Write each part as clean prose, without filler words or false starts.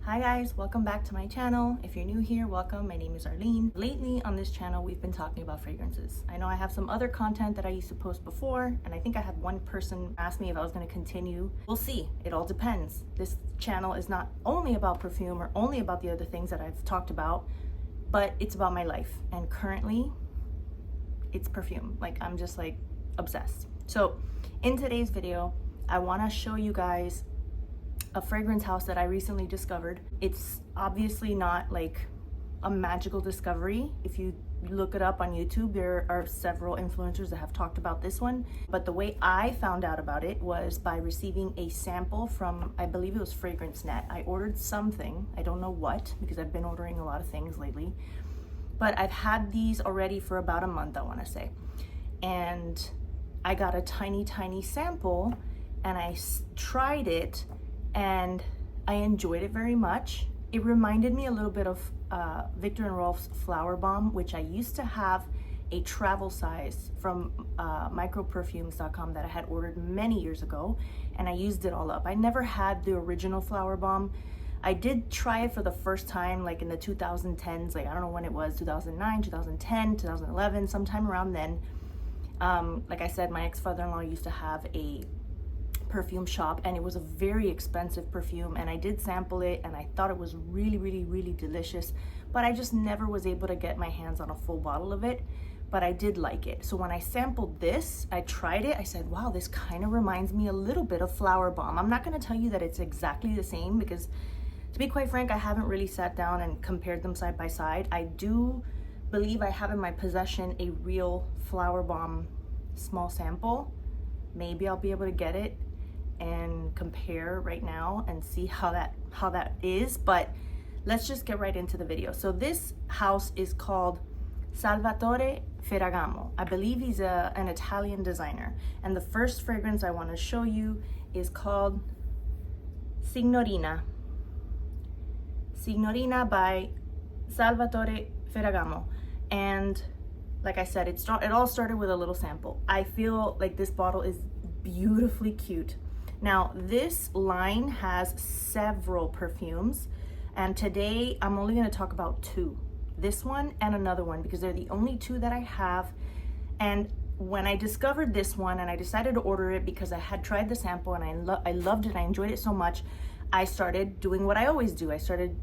Hi guys, welcome back to my channel. If you're new here, welcome. My name is Arlene. Lately on this channel, we've been talking about fragrances. I know I have some other content that I used to post before, and I think I had one person ask me if I was going to continue. We'll see. It all depends. This channel is not only about perfume or only about the other things that I've talked about, but it's about my life. And currently, it's perfume. Like, I'm just like obsessed. So in today's video, I want to show you guys a fragrance house that I recently discovered. It's obviously not like a magical discovery. If you look it up on YouTube, there are several influencers that have talked about this one. But the way I found out about it was by receiving a sample from, I believe it was Fragrance Net. I ordered something, I don't know what, because I've been ordering a lot of things lately. But I've had these already for about a month, I want to say. And I got a tiny sample and I tried it, and I enjoyed it very much. It reminded me a little bit of Viktor and Rolf's Flower Bomb, which I used to have a travel size from microperfumes.com that I had ordered many years ago, and I used it all up. I never had the original Flower Bomb. I did try it for the first time like in the 2010s, like I don't know when it was, 2009, 2010, 2011, sometime around then. Like I said, my ex-father-in-law used to have a perfume shop, and it was a very expensive perfume, and I did sample it and I thought it was really delicious, but I just never was able to get my hands on a full bottle of it. But I did like it. So when I sampled this, I tried it, I said, wow, this kind of reminds me a little bit of Flower Bomb. I'm not going to tell you that it's exactly the same, because to be quite frank, I haven't really sat down and compared them side by side. I do believe I have in my possession a real Flower Bomb small sample. Maybe I'll be able to get it and compare right now and see how that is, but let's just get right into the video. So this house is called Salvatore Ferragamo. I believe he's an Italian designer, and the first fragrance I want to show you is called Signorina by Salvatore Ferragamo. And like I said, it all started with a little sample. I feel like this bottle is beautifully cute. Now, this line has several perfumes, and today I'm only going to talk about two. This one and another one, because they're the only two that I have. And when I discovered this one and I decided to order it because I had tried the sample and I loved it, I enjoyed it so much, I started doing what I always do. I started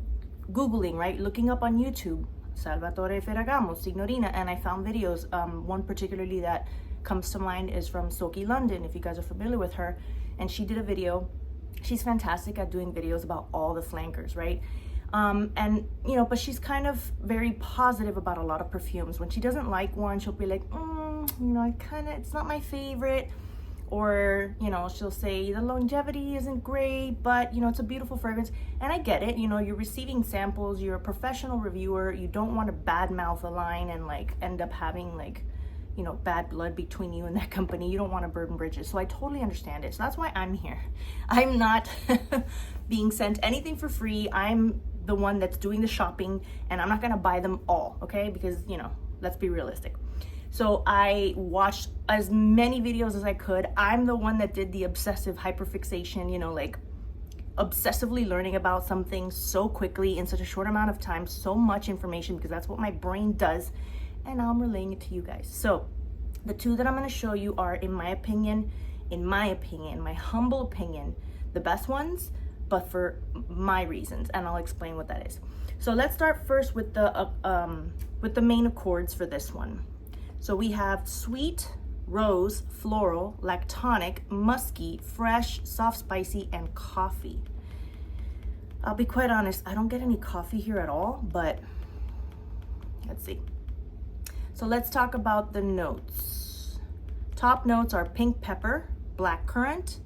Googling, right? Looking up on YouTube, Salvatore Ferragamo, Signorina, and I found videos. One particularly that comes to mind is from Soki London, if you guys are familiar with her. And she did a video. She's fantastic at doing videos about all the flankers, right? And you know, but she's kind of very positive about a lot of perfumes. When she doesn't like one, she'll be like, you know, it's not my favorite. Or, you know, she'll say the longevity isn't great, but you know, it's a beautiful fragrance. And I get it, you know, you're receiving samples, you're a professional reviewer, you don't want to badmouth a line and like end up having like, you know, bad blood between you and that company. You don't want to burn bridges. So I totally understand it. So that's why I'm here. I'm not being sent anything for free. I'm the one that's doing the shopping, and I'm not going to buy them all, okay? Because, you know, let's be realistic. So I watched as many videos as I could. I'm the one that did the obsessive hyperfixation, you know, like obsessively learning about something so quickly in such a short amount of time, so much information, because that's what my brain does. And now I'm relaying it to you guys. So the two that I'm going to show you are, in my opinion, my humble opinion, the best ones, but for my reasons, and I'll explain what that is. So let's start first with the main accords for this one. So we have sweet, rose, floral, lactonic, musky, fresh, soft, spicy, and coffee. I'll be quite honest, I don't get any coffee here at all, but let's see. So let's talk about the notes. Top notes are pink pepper, black currant.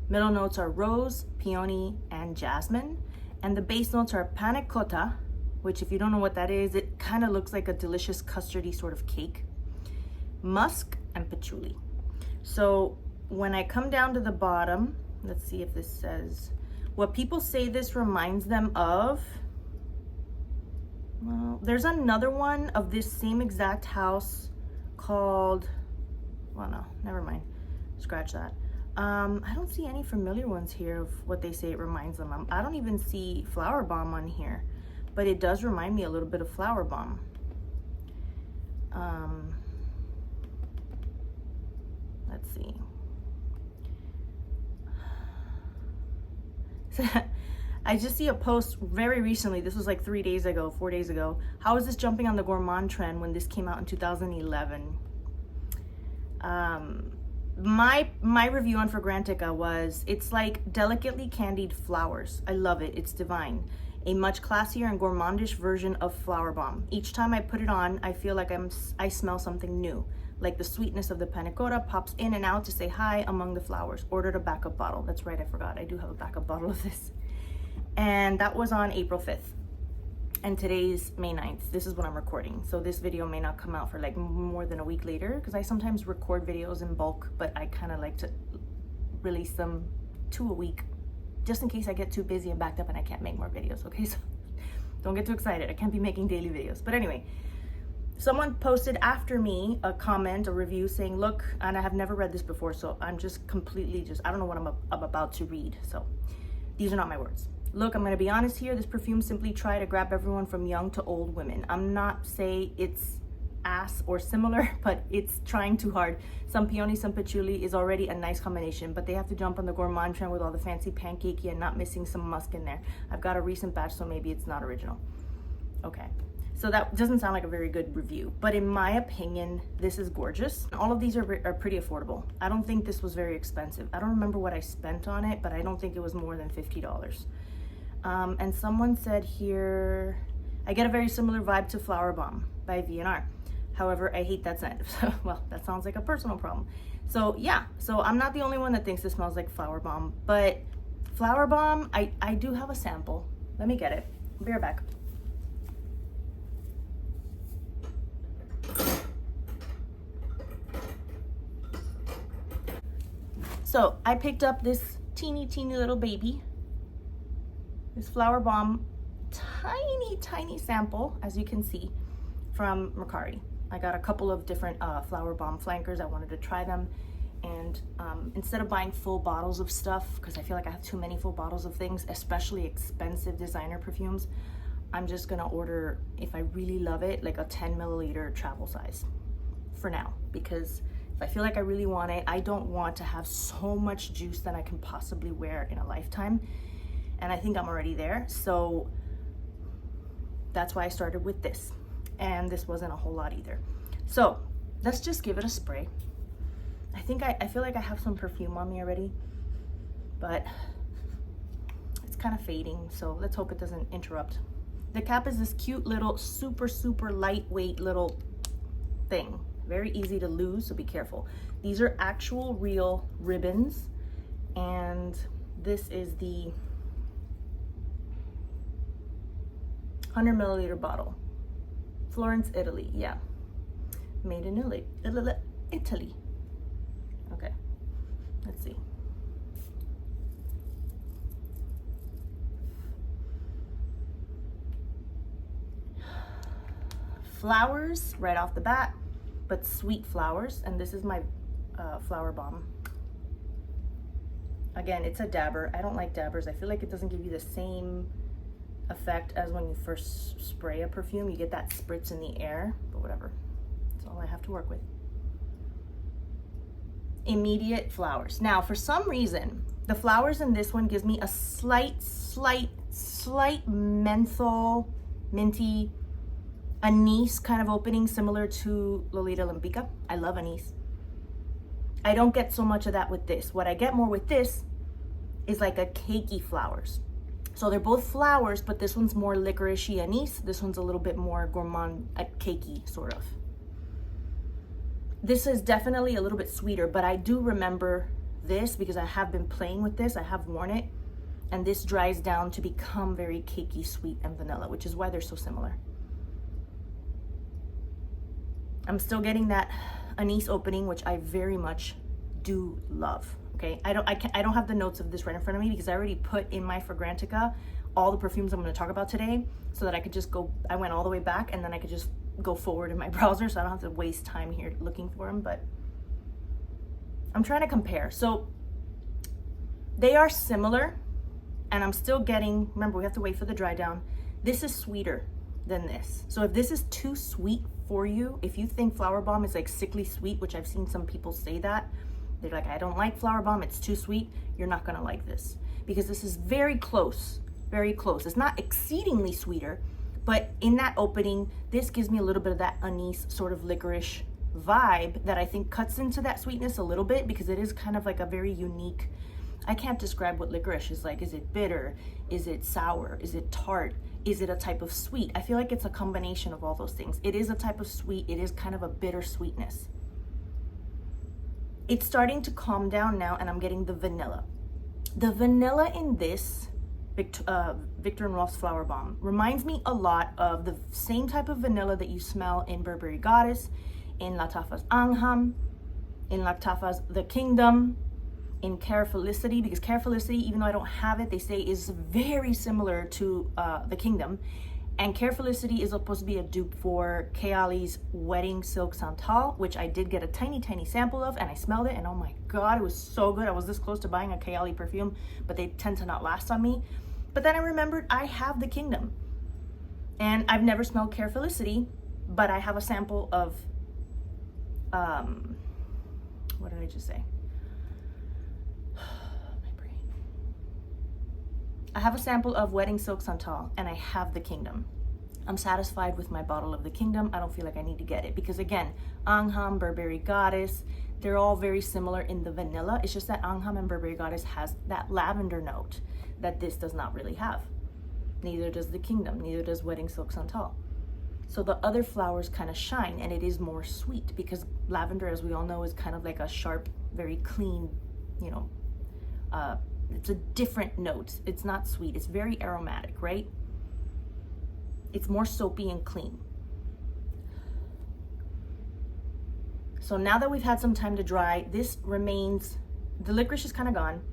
Middle notes are rose, peony, and jasmine. And the base notes are panna cotta, which if you don't know what that is, it kind of looks like a delicious custardy sort of cake. Musk and patchouli. So when I come down to the bottom, let's see if this says, what people say this reminds them of. Well, there's another one of this same exact house called, well, no, never mind. Scratch that. I don't see any familiar ones here of what they say it reminds them of. I don't even see Flower Bomb on here, but it does remind me a little bit of Flower Bomb. Let's see. I just see a post very recently. This was like 3 days ago, 4 days ago. How is this jumping on the gourmand trend when this came out in 2011? My review on Fragrantica was, it's like delicately candied flowers. I love it. It's divine. A much classier and gourmandish version of Flower Bomb. Each time I put it on, I feel like I smell something new. Like the sweetness of the panna cotta pops in and out to say hi among the flowers. Ordered a backup bottle. That's right, I forgot. I do have a backup bottle of this. And that was on April 5th. And today's May 9th. This is what I'm recording. So this video may not come out for like more than a week later, because I sometimes record videos in bulk, but I kind of like to release them 2 a week, just in case I get too busy and backed up and I can't make more videos, okay? So don't get too excited. I can't be making daily videos. But anyway, someone posted after me a comment, a review saying, look, and I have never read this before, so I'm just completely I don't know what I'm about to read. So these are not my words. Look, I'm gonna be honest here. This perfume simply try to grab everyone from young to old women. I'm not say it's ass or similar, but it's trying too hard. Some peony, some patchouli is already a nice combination, but they have to jump on the gourmand trend with all the fancy pancakey and not missing some musk in there. I've got a recent batch, so maybe it's not original. Okay, so that doesn't sound like a very good review, but in my opinion, this is gorgeous. All of these are pretty affordable. I don't think this was very expensive. I don't remember what I spent on it, but I don't think it was more than $50. And someone said here, I get a very similar vibe to Flower Bomb by V&R. However, I hate that scent. Well, that sounds like a personal problem. So yeah, so I'm not the only one that thinks this smells like Flower Bomb, but Flower Bomb, I do have a sample. Let me get it. I'll be right back. So I picked up this teeny little baby. This Flower Bomb, tiny sample, as you can see, from Mercari. I got a couple of different Flower Bomb flankers. I wanted to try them, and instead of buying full bottles of stuff, because I feel like I have too many full bottles of things, especially expensive designer perfumes, I'm just gonna order, if I really love it, like a 10 milliliter travel size for now, because if I feel like I really want it, I don't want to have so much juice that I can possibly wear in a lifetime. And I think I'm already there, so that's why I started with this. And this wasn't a whole lot either. So let's just give it a spray. I think I feel like I have some perfume on me already, but it's kind of fading, so let's hope it doesn't interrupt. The cap is this cute little super lightweight little thing. Very easy to lose, so be careful. These are actual real ribbons, and this is the 100 milliliter bottle. Florence, Italy. Yeah, made in Italy. Okay, let's see. Flowers right off the bat, but sweet flowers. And this is my Flower Bomb. Again, it's a dabber. I don't like dabbers. I feel like it doesn't give you the same effect as when you first spray a perfume. You get that spritz in the air, but whatever. That's all I have to work with. Immediate flowers. Now, for some reason, the flowers in this one gives me a slight menthol, minty, anise kind of opening, similar to Lolita Limpica. I love anise. I don't get so much of that with this. What I get more with this is like a cakey flowers. So they're both flowers, but this one's more licoricey anise. This one's a little bit more gourmand, cakey, sort of. This is definitely a little bit sweeter, but I do remember this because I have been playing with this. I have worn it, and this dries down to become very cakey, sweet, and vanilla, which is why they're so similar. I'm still getting that anise opening, which I very much do love. Okay, I don't have the notes of this right in front of me because I already put in my Fragrantica all the perfumes I'm going to talk about today, so that I could just go, I went all the way back and then I could just go forward in my browser, so I don't have to waste time here looking for them. But I'm trying to compare. So They are similar, and I'm still getting, remember we have to wait for the dry down. This is sweeter than this. So if this is too sweet for you, if you think Flower Bomb is like sickly sweet, which I've seen some people say that, they're like, I don't like Flower Bomb, it's too sweet, you're not gonna like this. Because this is very close, very close. It's not exceedingly sweeter, but in that opening, this gives me a little bit of that anise sort of licorice vibe that I think cuts into that sweetness a little bit, because it is kind of like a very unique, I can't describe what licorice is like. Is it bitter? Is it sour? Is it tart? Is it a type of sweet? I feel like it's a combination of all those things. It is a type of sweet. It is kind of a bitter sweetness. It's starting to calm down now, and I'm getting the vanilla. The vanilla in this Victor & Rolf's Flower Bomb reminds me a lot of the same type of vanilla that you smell in Burberry Goddess, in Lattafa's Angham, in Lattafa's The Kingdom, in Care Felicity, because Care Felicity, even though I don't have it, they say is very similar to The Kingdom. And Care Felicity is supposed to be a dupe for Kayali's Wedding Silk Santal, which I did get a tiny, tiny sample of, and I smelled it, and oh my God, it was so good. I was this close to buying a Kayali perfume, but they tend to not last on me. But then I remembered I have The Kingdom, and I've never smelled Care Felicity, but I have a sample of, what did I just say? I have a sample of Wedding Silk Santal, and I have The Kingdom. I'm satisfied with my bottle of The Kingdom. I don't feel like I need to get it, because again, Angham, Burberry Goddess, they're all very similar in the vanilla. It's just that Angham and Burberry Goddess has that lavender note that this does not really have. Neither does The Kingdom, neither does Wedding Silk Santal. So the other flowers kind of shine, and it is more sweet, because lavender, as we all know, is kind of like a sharp, very clean, you know, it's a different note. It's not sweet. It's very aromatic, right? It's more soapy and clean. So now that we've had some time to dry, this remains, the licorice is kind of gone.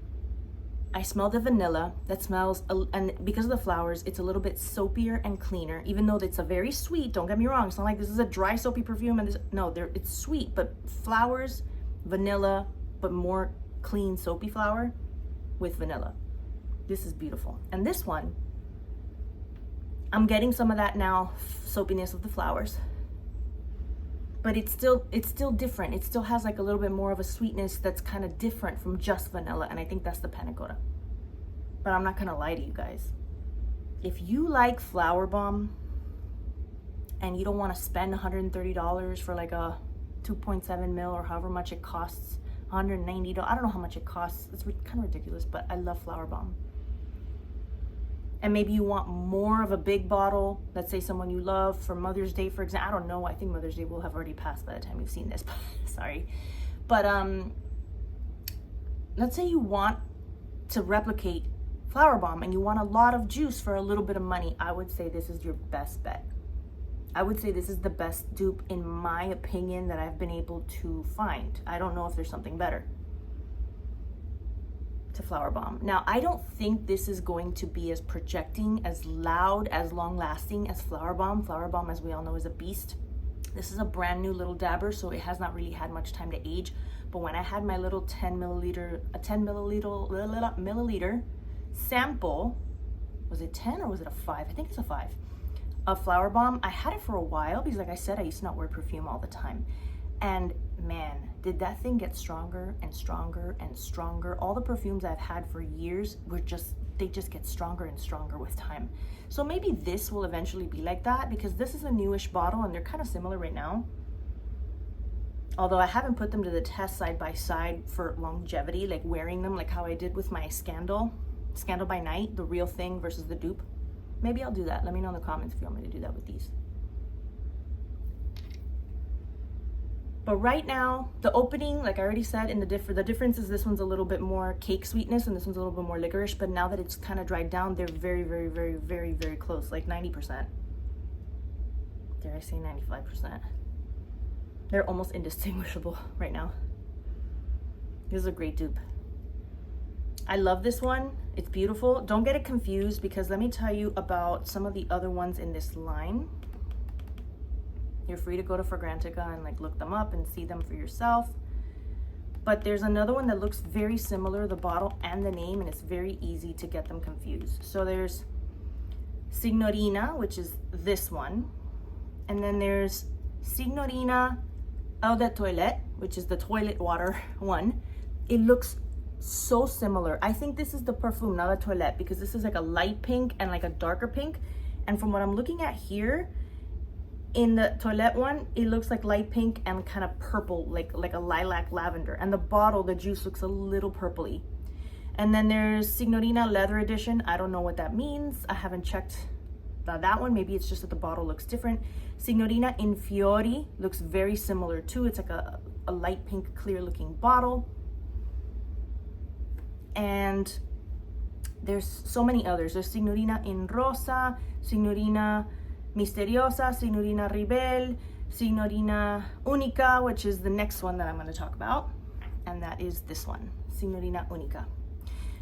I smell the vanilla that smells, and because of the flowers, it's a little bit soapier and cleaner, even though it's a very sweet, don't get me wrong. It's not like this is a dry soapy perfume and this, no, it's sweet, but flowers, vanilla, but more clean soapy flower with vanilla. This is beautiful. And this one, I'm getting some of that now, soapiness of the flowers, but it's still different. It still has like a little bit more of a sweetness that's kind of different from just vanilla, and I think that's the panna cotta. But I'm not gonna lie to you guys. If you like Flower Bomb and you don't want to spend $130 for like a 2.7 mil or however much it costs, $190, I don't know how much it costs, it's kind of ridiculous, but I love Flower Bomb. And maybe you want more of a big bottle, let's say someone you love for Mother's Day, for example. I don't know, I think Mother's Day will have already passed by the time you've seen this, sorry. But let's say you want to replicate Flower Bomb and you want a lot of juice for a little bit of money, I would say this is your best bet. I would say this is the best dupe, in my opinion, that I've been able to find. I don't know if there's something better to Flower Bomb. Now, I don't think this is going to be as projecting, as loud, as long-lasting as Flower Bomb. Flower Bomb, as we all know, is a beast. This is a brand new little dabber, so it has not really had much time to age. But when I had my little 10 milliliter sample, was it 10 or was it a 5? I think it's a 5. Of Flower Bomb, I had it for a while because, like I said, I used to not wear perfume all the time. And man, did that thing get stronger and stronger and stronger. All the perfumes I've had for years they just get stronger and stronger with time. So maybe this will eventually be like that, because this is a newish bottle and they're kind of similar right now. Although I haven't put them to the test side by side for longevity, like wearing them like how I did with my Scandal by Night, the real thing versus the dupe. Maybe I'll do that. Let me know in the comments if you want me to do that with these. But right now, the opening, like I already said, in the difference is this one's a little bit more cake sweetness and this one's a little bit more licorice. But now that it's kind of dried down, they're very, very, very, very, very close, like 90%. Dare I say 95%? They're almost indistinguishable right now. This is a great dupe. I love this one. It's beautiful. Don't get it confused, because let me tell you about some of the other ones in this line. You're free to go to Fragrantica and like look them up and see them for yourself. But there's another one that looks very similar, the bottle and the name, and it's very easy to get them confused. So there's Signorina, which is this one. And then there's Signorina Eau de Toilette, which is the toilet water one. It looks so similar. I think this is the Parfum, not the Toilette, because this is like a light pink and like a darker pink. And from what I'm looking at here, in the Toilette one, it looks like light pink and kind of purple, like a lilac lavender. And the bottle, the juice looks a little purpley. And then there's Signorina Leather Edition. I don't know what that means. I haven't checked that one. Maybe it's just that the bottle looks different. Signorina Infiori looks very similar too. It's like a light pink, clear looking bottle. And there's so many others. There's Signorina in Rosa, Signorina Misteriosa, Signorina Ribelle, Signorina Unica, which is the next one that I'm going to talk about. And that is this one, Signorina Unica.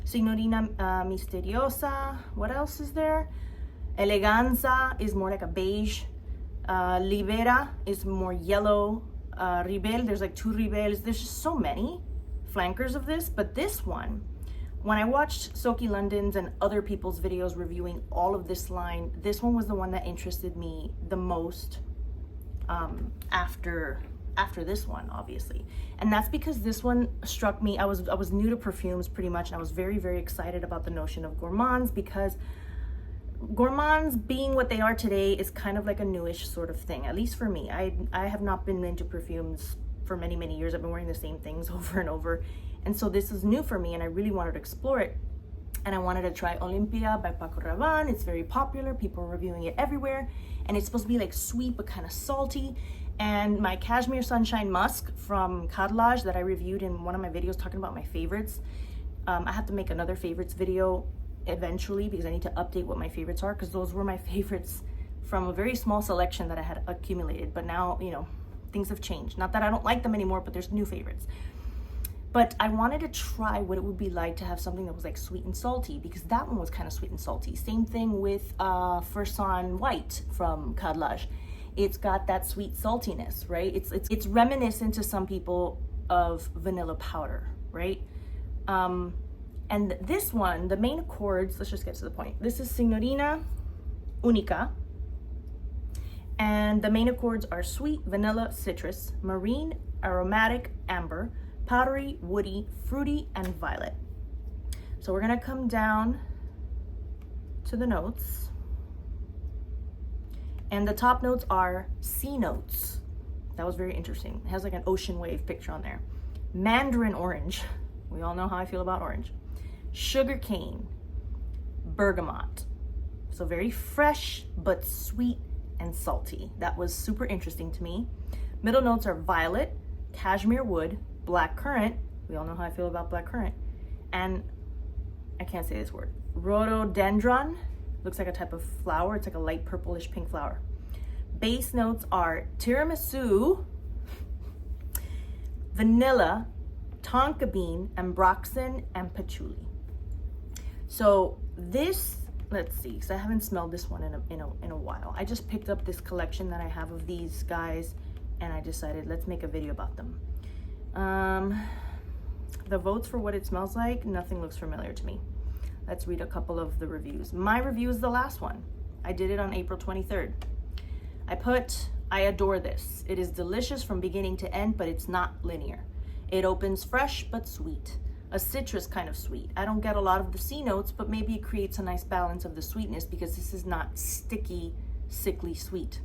Signorina Misteriosa, what else is there? Eleganza is more like a beige. Libera is more yellow. Ribelle, there's like 2 Ribelles. There's just so many flankers of this, but this one, when I watched Soki London's and other people's videos reviewing all of this line, this one was the one that interested me the most after this one, obviously. And that's because this one struck me. I was new to perfumes pretty much, and I was very, very excited about the notion of gourmands, because gourmands being what they are today is kind of like a newish sort of thing, at least for me. I have not been into perfumes for many, many years. I've been wearing the same things over and over. And so this is new for me, and I really wanted to explore it. And I wanted to try Olympia by Paco Rabanne. It's very popular. People are reviewing it everywhere. And it's supposed to be like sweet, but kind of salty. And my Cashmere Sunshine Musk from Carrelage that I reviewed in one of my videos talking about my favorites. I have to make another favorites video eventually, because I need to update what my favorites are, because those were my favorites from a very small selection that I had accumulated. But now, you know, things have changed. Not that I don't like them anymore, but there's new favorites. But I wanted to try what it would be like to have something that was like sweet and salty, because that one was kind of sweet and salty. Same thing with Fursan White from Carrelage. It's got that sweet saltiness, right? It's reminiscent to some people of vanilla powder, right? And this one, the main accords, let's just get to the point. This is Signorina Unica. And the main accords are sweet, vanilla, citrus, marine, aromatic, amber, powdery, woody, fruity, and violet. So we're gonna come down to the notes. And the top notes are C notes. That was very interesting. It has like an ocean wave picture on there. Mandarin orange. We all know how I feel about orange. Sugar cane, bergamot. So very fresh, but sweet and salty. That was super interesting to me. Middle notes are violet, cashmere wood, black currant. We all know how I feel about black currant. And I can't say this word. Rhododendron. Looks like a type of flower. It's like a light purplish pink flower. Base notes are tiramisu, vanilla, tonka bean, ambroxan, and patchouli. So this, let's see, because I haven't smelled this one in a while. I just picked up this collection that I have of these guys, and I decided let's make a video about them. The votes for what it smells like, nothing looks familiar to me. Let's read a couple of the reviews. My review is the last one. I did it on April 23rd. I adore this. It is delicious from beginning to end, but it's not linear. It opens fresh but sweet. A citrus kind of sweet. I don't get a lot of the C notes, but maybe it creates a nice balance of the sweetness, because this is not sticky, sickly sweet.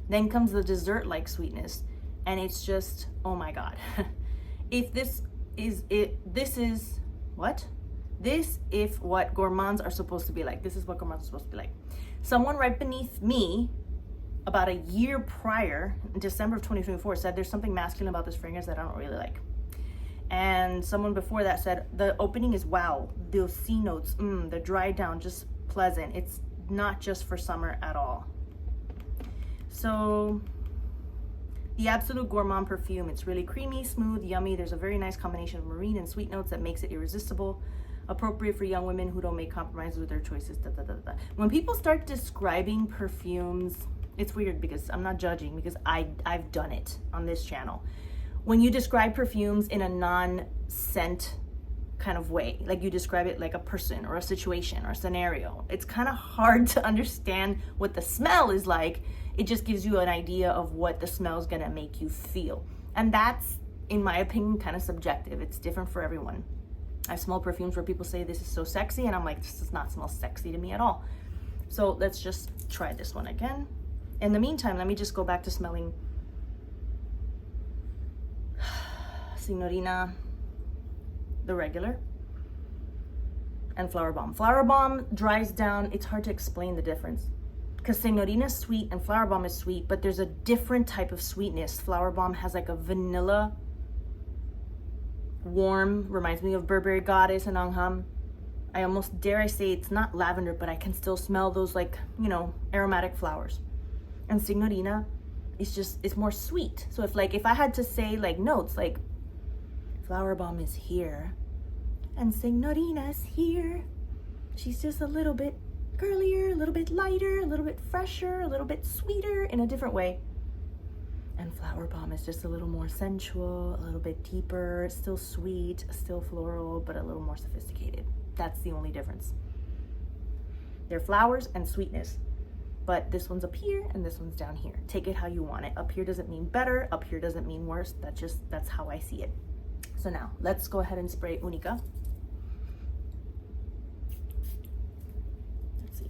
Then comes the dessert-like sweetness, and it's just, oh my God. If this is it, this is what? This is what gourmands are supposed to be like. This is what gourmands are supposed to be like. Someone right beneath me, about a year prior, in December of 2024, said there's something masculine about this fragrance that I don't really like. And someone before that said the opening is wow. Those C notes, the dry down, just pleasant. It's not just for summer at all. So the Absolute Gourmand perfume, it's really creamy, smooth, yummy. There's a very nice combination of marine and sweet notes that makes it irresistible. Appropriate for young women who don't make compromises with their choices. When people start describing perfumes, it's weird because I'm not judging, because I've done it on this channel. when you describe perfumes in a non-scent kind of way, like you describe it like a person or a situation or a scenario, it's kind of hard to understand what the smell is like. It just gives you an idea of what the smell is gonna make you feel. And that's, in my opinion, kind of subjective. It's different for everyone. I smell perfumes where people say this is so sexy, and I'm like, this does not smell sexy to me at all. So let's just try this one again. In the meantime, let me just go back to smelling Signorina, the regular, and Flower Bomb. Flower Bomb dries down. It's hard to explain the difference because Signorina is sweet and Flower Bomb is sweet, but there's a different type of sweetness. Flower Bomb has like a vanilla, warm, reminds me of Burberry Goddess and Angham. I almost dare I say it's not lavender, but I can still smell those, like, you know, aromatic flowers. And Signorina is just, it's more sweet. So if I had to say like notes, like Flower Bomb is here and Signorina is here. She's just a little bit girlier, a little bit lighter, a little bit fresher, a little bit sweeter in a different way. And Flower Bomb is just a little more sensual, a little bit deeper, still sweet, still floral, but a little more sophisticated. That's the only difference. They're flowers and sweetness, but this one's up here and this one's down here. Take it how you want it. Up here doesn't mean better, up here doesn't mean worse. That's how I see it. So now let's go ahead and spray Unica. Let's see.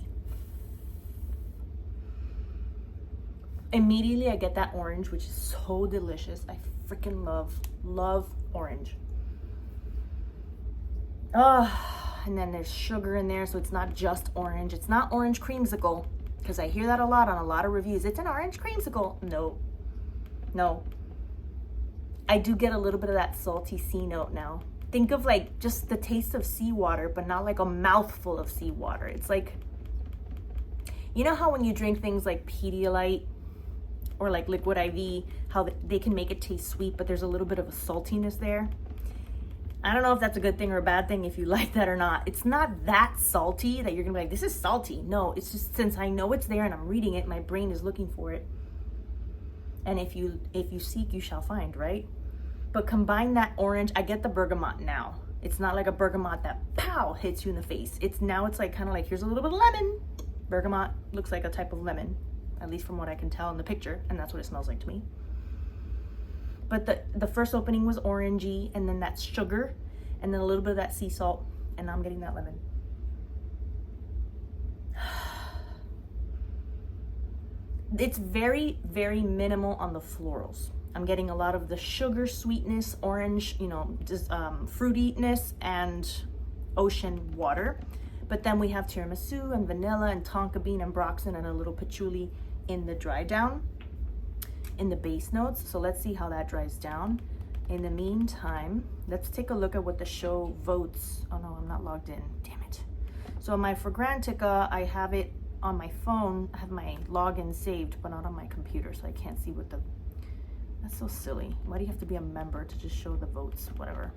Immediately I get that orange, which is so delicious. I freaking love orange. And then there's sugar in there, so it's not just orange. It's not orange creamsicle, because I hear that a lot on a lot of reviews. It's an orange creamsicle. No. I do get a little bit of that salty sea note now. Think of like just the taste of seawater, but not like a mouthful of seawater. It's like, you know how when you drink things like Pedialyte or like Liquid IV, how they can make it taste sweet, but there's a little bit of a saltiness there? I don't know if that's a good thing or a bad thing, if you like that or not. It's not that salty that you're gonna be like, this is salty. No, it's just, since I know it's there and I'm reading it, my brain is looking for it. And if you seek, you shall find, right? But combine that orange, I get the bergamot now. It's not like a bergamot that pow hits you in the face. It's like kind of like, here's a little bit of lemon. Bergamot looks like a type of lemon, at least from what I can tell in the picture, and that's what it smells like to me. But the first opening was orangey, and then that's sugar, and then a little bit of that sea salt, and now I'm getting that lemon. It's very, very minimal on the florals. I'm getting a lot of the sugar sweetness, orange, you know, just fruitiness and ocean water. But then we have tiramisu and vanilla and tonka bean and broxen and a little patchouli in the dry down, in the base notes. So let's see how that dries down. In the meantime, let's take a look at what the show votes. Oh no, I'm not logged in, damn it. So my Fragrantica, I have it on my phone. I have my login saved, but not on my computer, so I can't see what the, that's so silly. Why do you have to be a member to just show the votes? Whatever.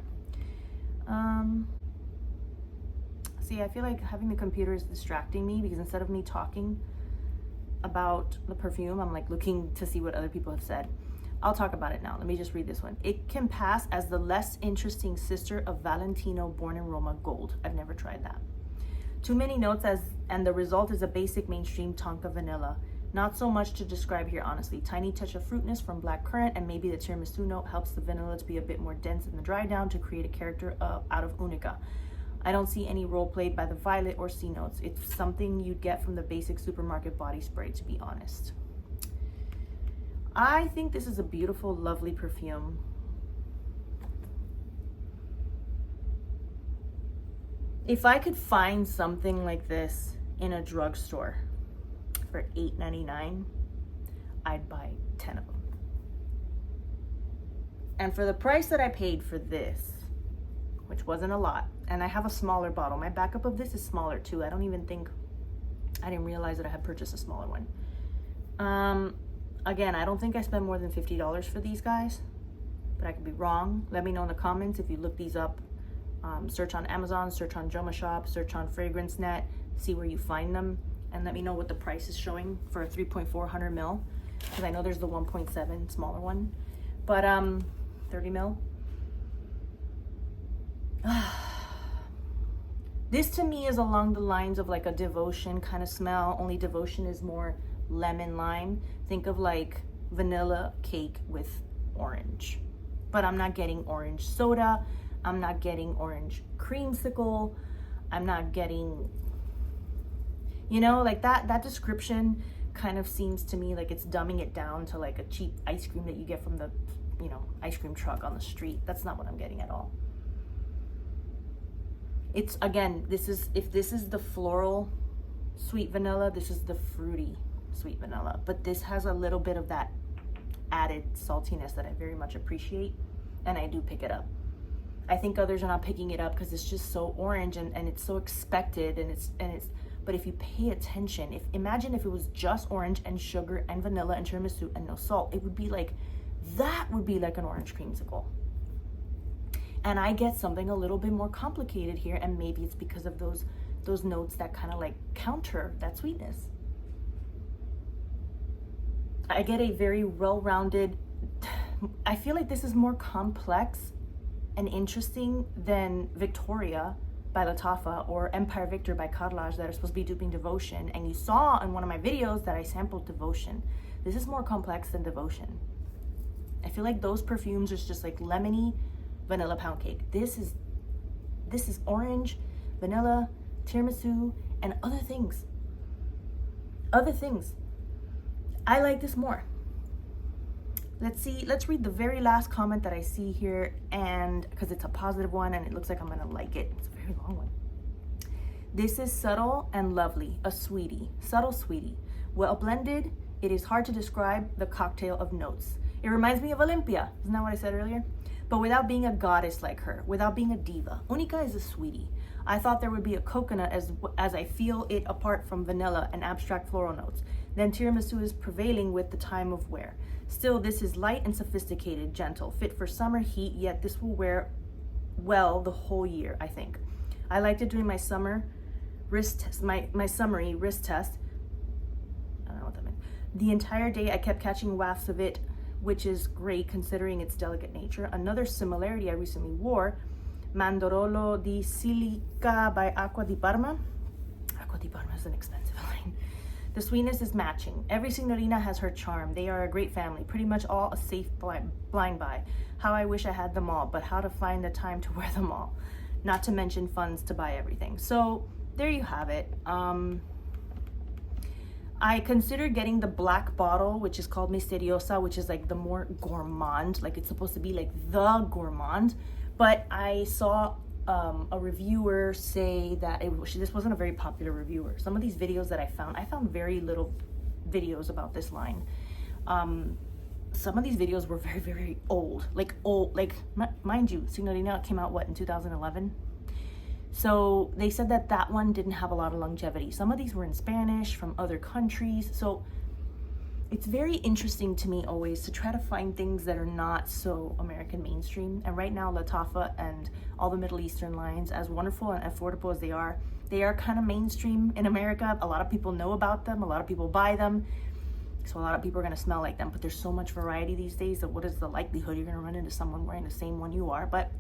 See, I feel like having the computer is distracting me, because instead of me talking about the perfume, I'm like looking to see what other people have said. I'll talk about it now. Let me just read this one. It can pass as the less interesting sister of Valentino Born in Roma Gold. I've never tried that. Too many notes, and the result is a basic mainstream tonka vanilla. Not so much to describe here, honestly. Tiny touch of fruitness from black currant, and maybe the tiramisu note helps the vanilla to be a bit more dense in the dry down to create a character out of Unica. I don't see any role played by the violet or sea notes. It's something you'd get from the basic supermarket body spray, to be honest. I think this is a beautiful, lovely perfume. If I could find something like this in a drugstore for $8.99, I'd buy 10 of them. And for the price that I paid for this, which wasn't a lot, and I have a smaller bottle. My backup of this is smaller too. I didn't realize that I had purchased a smaller one. Again, I don't think I spent more than $50 for these guys, but I could be wrong. Let me know in the comments if you look these up. Search on Amazon, search on Joma Shop, search on FragranceNet, see where you find them, and let me know what the price is showing for a 3.4 100 ml, because I know there's the 1.7 smaller one. But 30 mil. This to me is along the lines of like a Devotion kind of smell, only Devotion is more lemon lime. Think of like vanilla cake with orange. But I'm not getting orange soda. I'm not getting orange creamsicle. I'm not getting, you know, like that description kind of seems to me like it's dumbing it down to like a cheap ice cream that you get from the, you know, ice cream truck on the street. That's not what I'm getting at all. It's, again, if this is the floral sweet vanilla, this is the fruity sweet vanilla. But this has a little bit of that added saltiness that I very much appreciate, and I do pick it up. I think others are not picking it up because it's just so orange and it's so expected, and it's but if you pay attention, imagine if it was just orange and sugar and vanilla and tiramisu and no salt, it would be like, that would be like an orange creamsicle. And I get something a little bit more complicated here, and maybe it's because of those notes that kind of like counter that sweetness. I get a very well-rounded, I feel like this is more complex and interesting than Victoria by Lattafa or Empire Victor by Carrelage that are supposed to be duping Devotion. And you saw in one of my videos that I sampled Devotion. This is more complex than Devotion. I feel like those perfumes are just like lemony vanilla pound cake. This is orange, vanilla, tiramisu, and other things. I like this more. Let's read the very last comment that I see here, and because it's a positive one and it looks like I'm gonna like it. It's a very long one. This is subtle and lovely, a sweetie, subtle sweetie. Well blended, it is hard to describe the cocktail of notes. It reminds me of Olympia, isn't that what I said earlier? But without being a goddess like her, without being a diva. Unica is a sweetie. I thought there would be a coconut as I feel it apart from vanilla and abstract floral notes. Then tiramisu is prevailing with the time of wear. Still, this is light and sophisticated, gentle, fit for summer heat, yet this will wear well the whole year, I think. I liked it during my summer wrist test, my summery wrist test. I don't know what that meant. The entire day I kept catching wafts of it, which is great considering its delicate nature. Another similarity I recently wore, Mandorolo di Silica by Acqua di Parma. Acqua di Parma is an expensive line. The sweetness is matching. Every signorina has her charm. They are a great family, pretty much all a safe blind buy. How I wish I had them all, but how to find the time to wear them all. Not to mention funds to buy everything. So there you have it. I considered getting the black bottle, which is called Misteriosa, which is like the more gourmand, like it's supposed to be like the gourmand. But I saw a reviewer say that this wasn't a very popular reviewer. Some of these videos that I found very little videos about this line. Some of these videos were very, very old, like mind you, Signorina came out in 2011? So they said that one didn't have a lot of longevity. Some of these were in Spanish from other countries. So it's very interesting to me always to try to find things that are not so American mainstream. And right now, Lattafa and all the Middle Eastern lines, as wonderful and affordable as they are kind of mainstream in America. A lot of people know about them. A lot of people buy them. So a lot of people are going to smell like them. But there's so much variety these days that what is the likelihood you're going to run into someone wearing the same one you are? But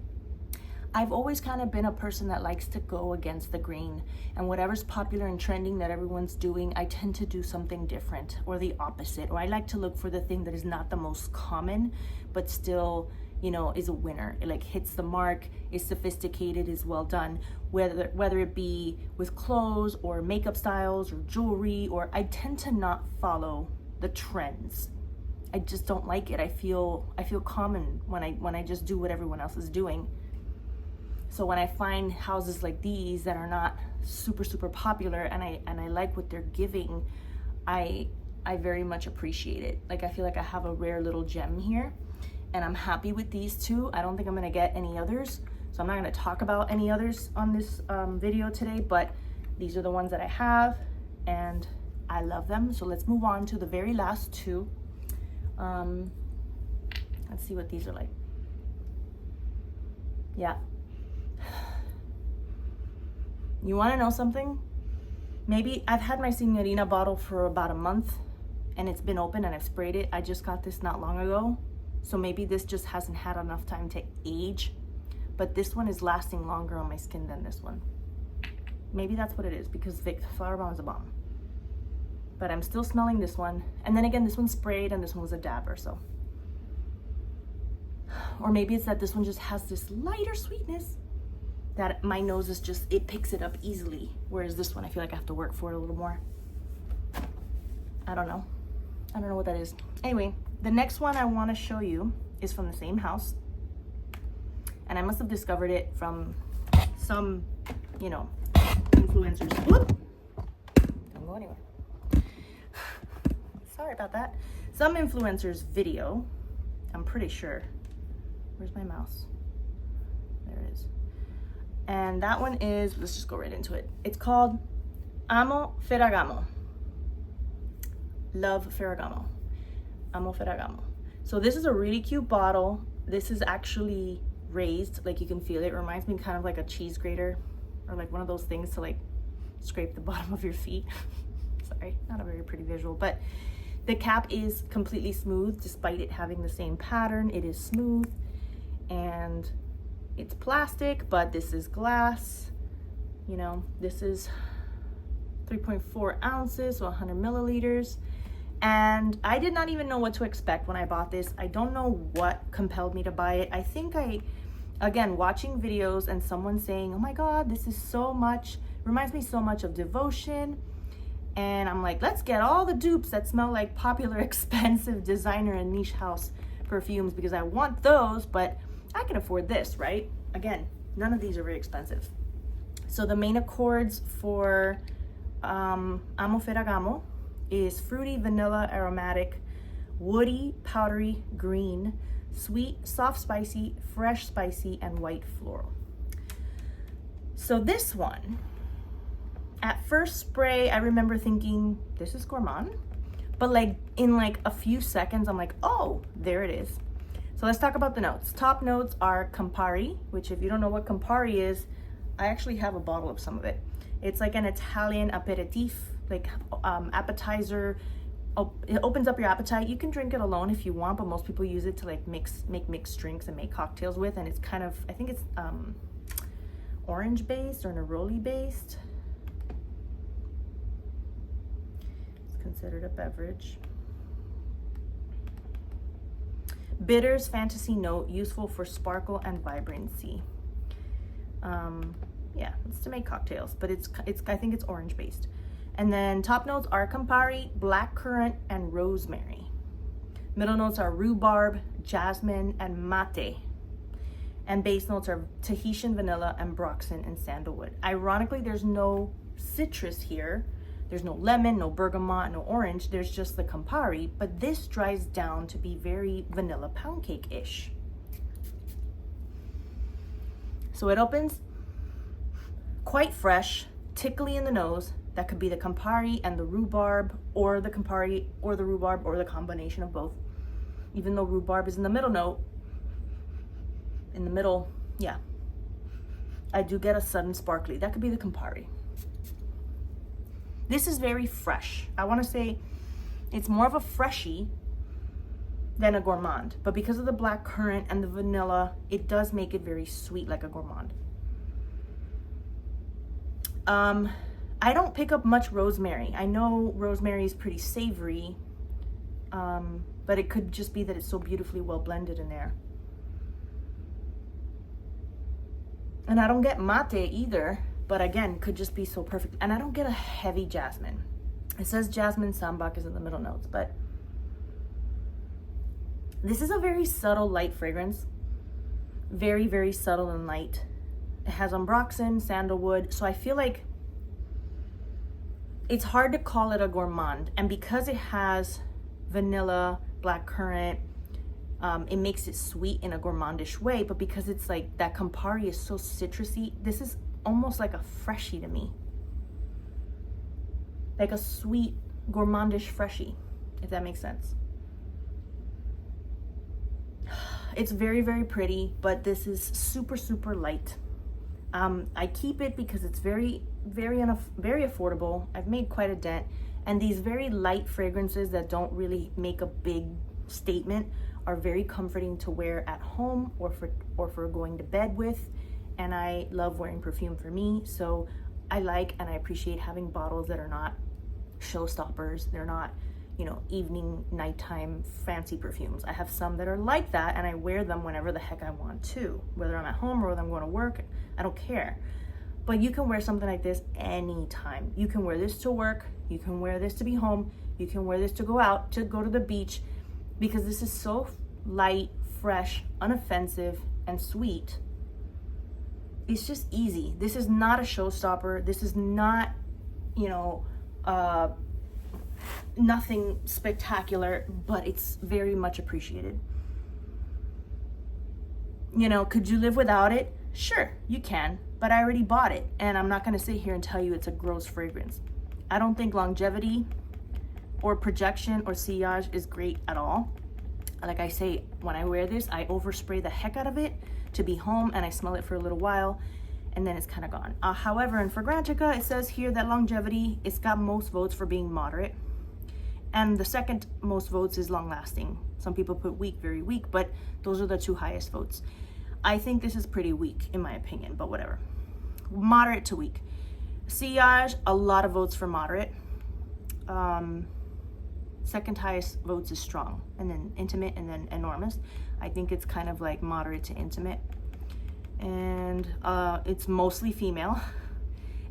I've always kind of been a person that likes to go against the grain, and whatever's popular and trending that everyone's doing, I tend to do something different or the opposite, or I like to look for the thing that is not the most common, but still, you know, is a winner. It like hits the mark, is sophisticated, is well done, whether it be with clothes or makeup styles or jewelry, or I tend to not follow the trends. I just don't like it. I feel common when I just do what everyone else is doing. So when I find houses like these that are not super, super popular and I like what they're giving, I very much appreciate it. Like I feel like I have a rare little gem here, and I'm happy with these two. I don't think I'm gonna get any others. So I'm not gonna talk about any others on this video today, but these are the ones that I have and I love them. So let's move on to the very last two. Let's see what these are like. Yeah. You want to know something? Maybe I've had my Signorina bottle for about a month and it's been open and I've sprayed it. I just got this not long ago. So maybe this just hasn't had enough time to age, but this one is lasting longer on my skin than this one. Maybe that's what it is, because Vic Flower Bomb is a bomb. But I'm still smelling this one. And then again, this one's sprayed and this one was a dabber, so. Or maybe it's that this one just has this lighter sweetness that my nose is just, it picks it up easily. Whereas this one, I feel like I have to work for it a little more. I don't know. I don't know what that is. Anyway, the next one I want to show you is from the same house. And I must have discovered it from some, you know, influencers. Whoop! Don't go anywhere. Sorry about that. Some influencer's video, I'm pretty sure. Where's my mouse? There it is. And that one is, let's just go right into it. It's called Amo Ferragamo. Love Ferragamo. Amo Ferragamo. So this is a really cute bottle. This is actually raised, like you can feel it. It reminds me kind of like a cheese grater, or like one of those things to like scrape the bottom of your feet. Sorry, not a very pretty visual, but the cap is completely smooth despite it having the same pattern. It is smooth and it's plastic, but this is glass. You know, this is 3.4 ounces, so 100 milliliters. And I did not even know what to expect when I bought this. I don't know what compelled me to buy it. I think again, watching videos and someone saying, oh my God, this is so much, reminds me so much of Devotion. And I'm like, let's get all the dupes that smell like popular, expensive designer and niche house perfumes because I want those, but I can afford this, right? Again, none of these are very expensive. So the main accords for Amo Ferragamo is fruity, vanilla, aromatic, woody, powdery, green, sweet, soft, spicy, fresh, spicy, and white floral. So this one, at first spray, I remember thinking, this is gourmand. But like in like a few seconds, I'm like, oh, there it is. So let's talk about the notes. Top notes are Campari, which if you don't know what Campari is, I actually have a bottle of some of it. It's like an Italian aperitif, like appetizer. It opens up your appetite. You can drink it alone if you want, but most people use it to like make mixed drinks and make cocktails with. And it's kind of, I think it's orange based or neroli based. It's considered a beverage. Bitters, fantasy note, useful for sparkle and vibrancy. Yeah, it's to make cocktails, but it's I think it's orange based. And then top notes are Campari, blackcurrant, and rosemary. Middle notes are rhubarb, jasmine, and mate. And base notes are Tahitian vanilla, ambroxan, and sandalwood. Ironically, there's no citrus here. There's no lemon, no bergamot, no orange. There's just the Campari, but this dries down to be very vanilla pound cake-ish. So it opens quite fresh, tickly in the nose. That could be the Campari and the rhubarb, or the Campari or the rhubarb, or the combination of both. Even though rhubarb is in the middle note, in the middle, yeah, I do get a sudden sparkly. That could be the Campari. This is very fresh. I want to say it's more of a freshie than a gourmand, but because of the black currant and the vanilla, it does make it very sweet like a gourmand. I don't pick up much rosemary. I know rosemary is pretty savory, but it could just be that it's so beautifully well blended in there. And I don't get mate either, but again, could just be so perfect. And I don't get a heavy jasmine. It says jasmine sambac is in the middle notes, but this is a very subtle, light fragrance. Very, very subtle and light. It has ambroxan, sandalwood, so I feel like it's hard to call it a gourmand. And because it has vanilla, blackcurrant, it makes it sweet in a gourmandish way, but because it's like that Campari is so citrusy, this is almost like a freshie to me. Like a sweet, gourmandish freshie, if that makes sense. It's very, very pretty, but this is super, super light. I keep it because it's very, very affordable. I've made quite a dent. And these very light fragrances that don't really make a big statement are very comforting to wear at home or for going to bed with. And I love wearing perfume for me, so I like and I appreciate having bottles that are not showstoppers. They're not, you know, evening, nighttime fancy perfumes. I have some that are like that, and I wear them whenever the heck I want to, whether I'm at home or whether I'm going to work. I don't care. But you can wear something like this anytime. You can wear this to work, you can wear this to be home, you can wear this to go out, to go to the beach, because this is so light, fresh, unoffensive, and sweet. It's just easy. This is not a showstopper. This is not, you know, nothing spectacular, but it's very much appreciated. You know, could you live without it? Sure, you can, but I already bought it, and I'm not gonna sit here and tell you it's a gross fragrance. I don't think longevity or projection or sillage is great at all. Like I say, when I wear this, I overspray the heck out of it to be home, and I smell it for a little while, and then it's kind of gone. However, in Fragrantica, it says here that longevity, it's got most votes for being moderate, and the second most votes is long lasting. Some people put weak, very weak, but those are the two highest votes. I think this is pretty weak in my opinion, but whatever. Moderate to weak. Sillage, a lot of votes for moderate. Second highest votes is strong, and then intimate, and then enormous. I think it's kind of like moderate to intimate. And it's mostly female,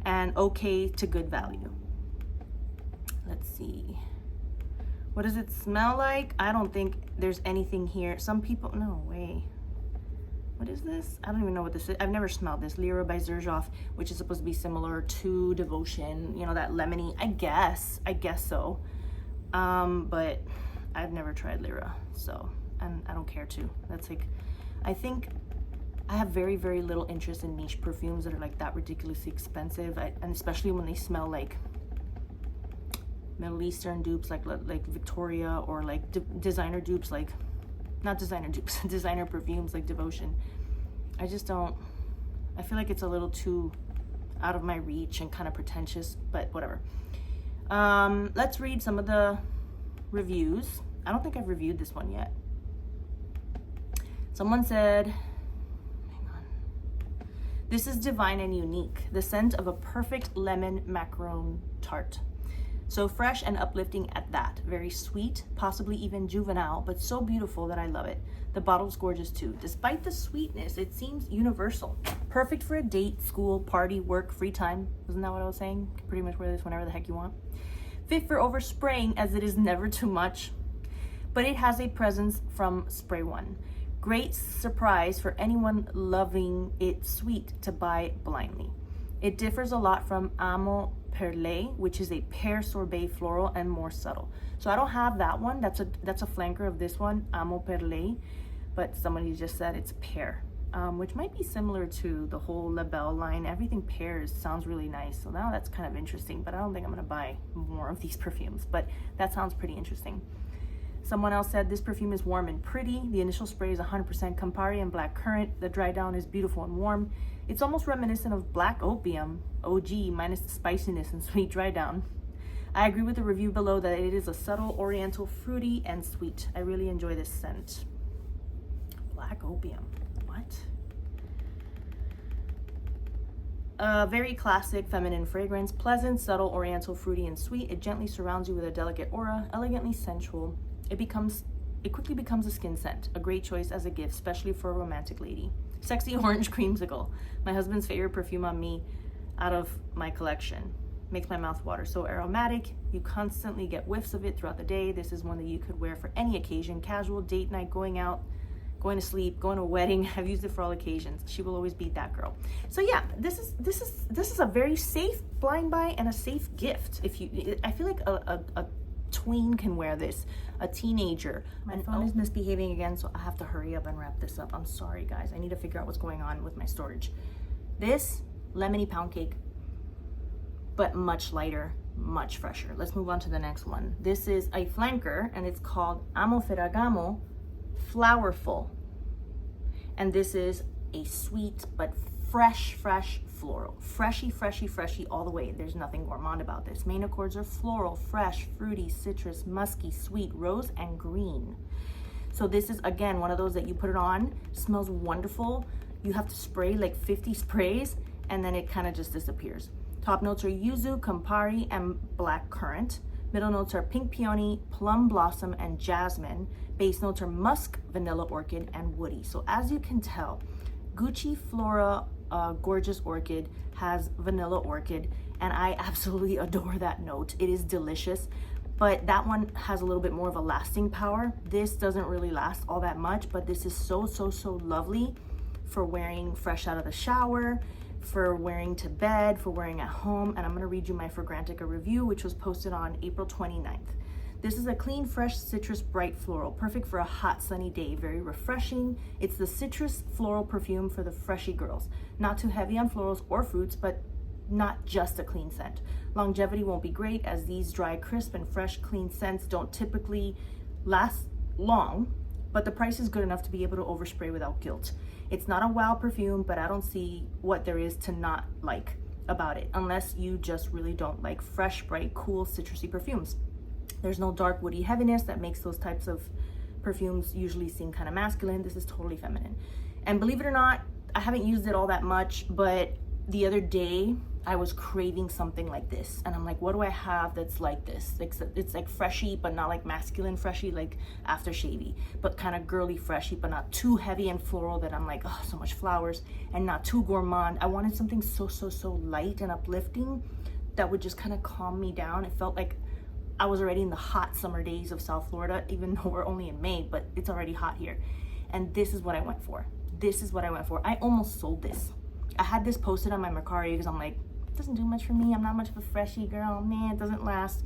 and okay to good value. Let's see. What does it smell like? I don't think there's anything here. Some people, no way. What is this? I don't even know what this is. I've never smelled this. Lyra by Xerjoff, which is supposed to be similar to Devotion. You know, that lemony, I guess so. But I've never tried Lyra, so, and I don't care to. That's like, I think I have very, very little interest in niche perfumes that are like that ridiculously expensive, and especially when they smell like Middle Eastern dupes, like Victoria, or like designer dupes, like, not designer dupes, designer perfumes like Devotion. I just don't, I feel like it's a little too out of my reach and kind of pretentious, but whatever. Let's read some of the reviews. I don't think I've reviewed this one yet. Someone said, hang on. This is divine and unique. The scent of a perfect lemon macaron tart. So fresh and uplifting at that. Very sweet, possibly even juvenile, but so beautiful that I love it. The bottle's gorgeous too. Despite the sweetness, it seems universal. Perfect for a date, school, party, work, free time. Wasn't that what I was saying? You can pretty much wear this whenever the heck you want. Fit for overspraying, as it is never too much, but it has a presence from spray one. Great surprise for anyone loving it sweet to buy blindly. It differs a lot from Amo Perlé, which is a pear sorbet floral and more subtle. So I don't have that one. That's a flanker of this one, Amo Perlé, but somebody just said it's pear, which might be similar to the whole La Belle line. Everything pears sounds really nice. So now that's kind of interesting, but I don't think I'm gonna buy more of these perfumes, but that sounds pretty interesting. Someone else said this perfume is warm and pretty. The initial spray is 100% Campari and black currant. The dry down is beautiful and warm. It's almost reminiscent of Black Opium, OG, minus the spiciness and sweet dry down. I agree with the review below that it is a subtle, oriental, fruity, and sweet. I really enjoy this scent. Black Opium, what? A very classic feminine fragrance, pleasant, subtle, oriental, fruity, and sweet. It gently surrounds you with a delicate aura, elegantly sensual. It quickly becomes a skin scent, a great choice as a gift, especially for a romantic lady. Sexy orange creamsicle, my husband's favorite perfume on me out of my collection. Makes my mouth water. So aromatic, you constantly get whiffs of it throughout the day. This is one that you could wear for any occasion, casual, date night, going out, going to sleep, going to a wedding. I've used it for all occasions. She will always be that girl. So yeah, this is a very safe blind buy and a safe gift. I feel like a tween can wear this, a teenager. My phone is misbehaving again, so I have to hurry up and wrap this up. I'm sorry guys, I need to figure out what's going on with my storage. This lemony pound cake, but much lighter, much fresher. Let's move on to the next one. This is a flanker, and it's called Amo Ferragamo Flowerful, and this is a sweet but fresh floral. Freshy all the way. There's nothing gourmand about this. Main accords are floral, fresh, fruity, citrus, musky, sweet, rose, and green. So this is, again, one of those that you put it on, smells wonderful. You have to spray like 50 sprays, and then it kind of just disappears. Top notes are yuzu, Campari, and black currant. Middle notes are pink peony, plum blossom, and jasmine. Base notes are musk, vanilla orchid, and woody. So as you can tell, Gucci Flora Gorgeous Orchid has vanilla orchid, and I absolutely adore that note. It is delicious, but that one has a little bit more of a lasting power. This doesn't really last all that much, but this is so lovely for wearing fresh out of the shower, for wearing to bed, for wearing at home. And I'm gonna read you my Fragrantica review, which was posted on April 29th. This is a clean, fresh, citrus, bright floral, perfect for a hot, sunny day, very refreshing. It's the citrus floral perfume for the freshy girls. Not too heavy on florals or fruits, but not just a clean scent. Longevity won't be great, as these dry, crisp, and fresh, clean scents don't typically last long, but the price is good enough to be able to overspray without guilt. It's not a wow perfume, but I don't see what there is to not like about it, unless you just really don't like fresh, bright, cool, citrusy perfumes. There's no dark, woody heaviness that makes those types of perfumes usually seem kind of masculine. This is totally feminine. And believe it or not, I haven't used it all that much, but the other day I was craving something like this, and I'm like, what do I have that's like this? It's like freshy, but not like masculine freshy, like aftershavey, but kind of girly freshy, but not too heavy and floral that I'm like, oh, so much flowers, and not too gourmand. I wanted something so light and uplifting that would just kind of calm me down. It felt like I was already in the hot summer days of South Florida, even though we're only in May, but it's already hot here. And this is what I went for. This is what I went for. I almost sold this. I had this posted on my Mercari because I'm like, it doesn't do much for me. I'm not much of a freshie girl. Man, it doesn't last.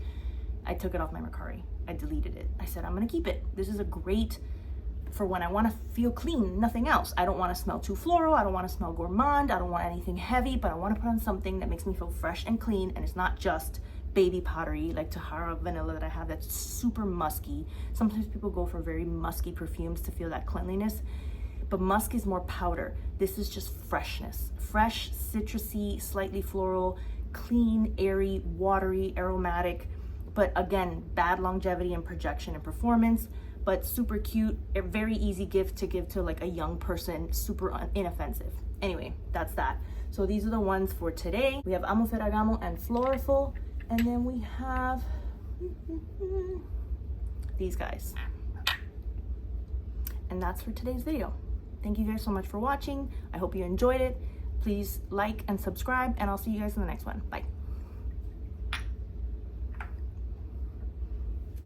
I took it off my Mercari. I deleted it. I said, I'm gonna keep it. This is a great for when I want to feel clean, nothing else. I don't want to smell too floral. I don't want to smell gourmand. I don't want anything heavy, but I want to put on something that makes me feel fresh and clean, and it's not just baby powdery like Tahara vanilla that I have that's super musky. Sometimes people go for very musky perfumes to feel that cleanliness, but musk is more powder. This is just freshness. Fresh, citrusy, slightly floral, clean, airy, watery, aromatic, but again, bad longevity and projection and performance, but super cute, a very easy gift to give to like a young person, super inoffensive. Anyway, that's that. So these are the ones for today. We have Amo Ferragamo and Floriful, and then we have these guys. And that's for today's video. Thank you guys so much for watching. I hope you enjoyed it. Please like and subscribe, and I'll see you guys in the next one. Bye.